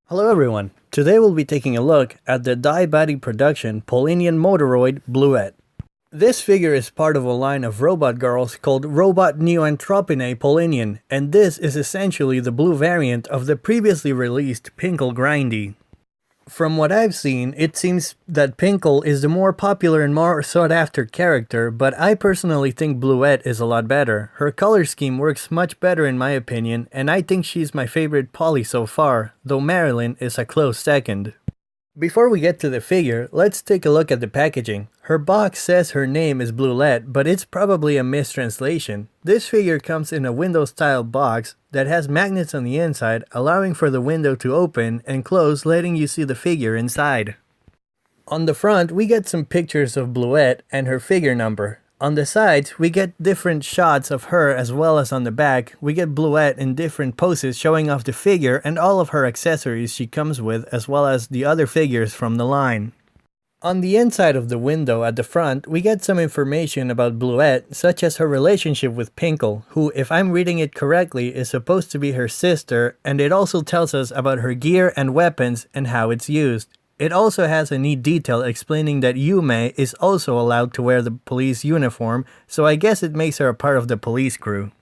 Hello everyone, today we'll be taking a look at the Daibadi production Polynian Motoroid Bleuet. This figure is part of a line of robot girls called Robot Neoanthropinae Polynian, and this is essentially the blue variant of the previously released Pinkle Grindy. From what I've seen, it seems that Pinkle is the more popular and more sought after character, but I personally think Bleuet is a lot better. Her color scheme works much better in my opinion, and I think she's my favorite Poly so far, though Marilyn is a close second. Before we get to the figure, let's take a look at the packaging. Her box says her name is Bleuet, but it's probably a mistranslation. This figure comes in a window-style box that has magnets on the inside, allowing for the window to open and close, letting you see the figure inside. On the front, we get some pictures of Bleuet and her figure number. On the sides, we get different shots of her, as well as on the back, we get Bleuet in different poses showing off the figure and all of her accessories she comes with, as well as the other figures from the line. On the inside of the window at the front, we get some information about Bleuet, such as her relationship with Pinkle, who, if I'm reading it correctly, is supposed to be her sister, and it also tells us about her gear and weapons and how it's used. It also has a neat detail explaining that Yume is also allowed to wear the police uniform, so I guess it makes her a part of the police crew.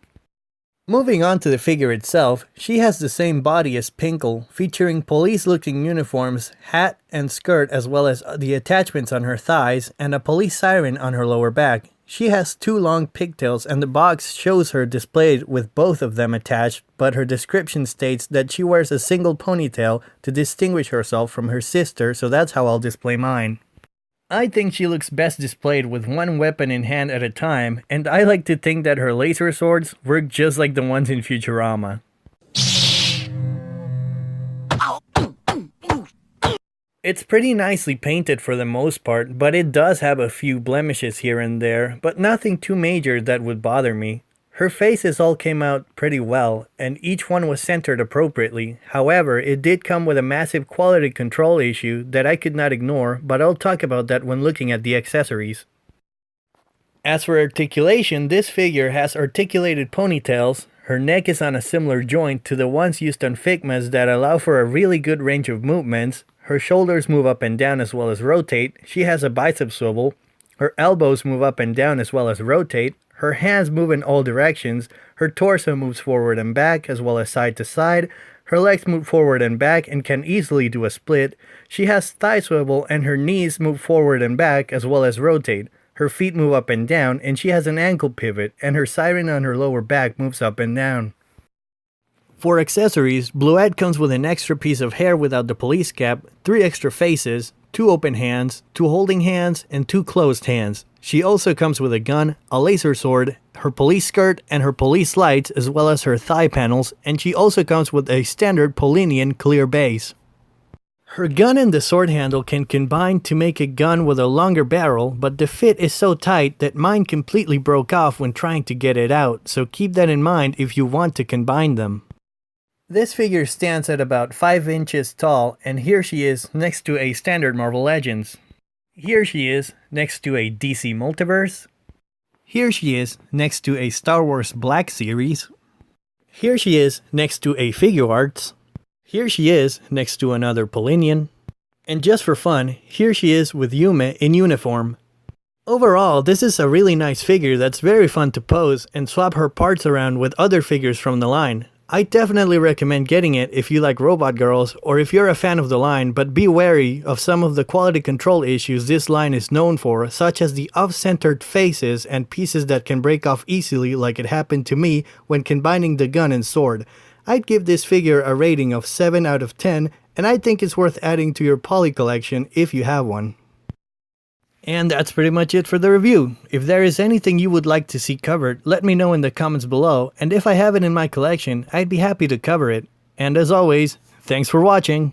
Moving on to the figure itself, she has the same body as Pinkle, featuring police-looking uniforms, hat and skirt, as well as the attachments on her thighs, and a police siren on her lower back. She has two long pigtails, and the box shows her displayed with both of them attached, but her description states that she wears a single ponytail to distinguish herself from her sister, so that's how I'll display mine. I think she looks best displayed with one weapon in hand at a time, and I like to think that her laser swords work just like the ones in Futurama. It's pretty nicely painted for the most part, but it does have a few blemishes here and there, but nothing too major that would bother me. Her faces all came out pretty well, and each one was centered appropriately. However, it did come with a massive quality control issue that I could not ignore, but I'll talk about that when looking at the accessories. As for articulation, this figure has articulated ponytails. Her neck is on a similar joint to the ones used on Figmas that allow for a really good range of movements. Her shoulders move up and down as well as rotate. She has a bicep swivel. Her elbows move up and down as well as rotate. Her hands move in all directions. Her torso moves forward and back as well as side to side. Her legs move forward and back and can easily do a split. She has thigh swivel and her knees move forward and back as well as rotate. Her feet move up and down, and she has an ankle pivot, and her siren on her lower back moves up and down. For accessories, Bleuet comes with an extra piece of hair without the police cap, 3 extra faces, 2 open hands, 2 holding hands, and 2 closed hands. She also comes with a gun, a laser sword, her police skirt, and her police lights, as well as her thigh panels, and she also comes with a standard Polynian clear base. Her gun and the sword handle can combine to make a gun with a longer barrel, but the fit is so tight that mine completely broke off when trying to get it out, so keep that in mind if you want to combine them. This figure stands at about 5 inches tall, and here she is next to a standard Marvel Legends. Here she is next to a DC Multiverse. Here she is next to a Star Wars Black Series. Here she is next to a Figuarts. Here she is next to another Polynian. And just for fun, here she is with Yume in uniform. Overall, this is a really nice figure that's very fun to pose and swap her parts around with other figures from the line. I definitely recommend getting it if you like robot girls or if you're a fan of the line, but be wary of some of the quality control issues this line is known for, such as the off-centered faces and pieces that can break off easily like it happened to me when combining the gun and sword. I'd give this figure a rating of 7 out of 10, and I think it's worth adding to your Poly collection if you have one. And that's pretty much it for the review. If there is anything you would like to see covered, let me know in the comments below, and if I have it in my collection, I'd be happy to cover it. And as always, thanks for watching!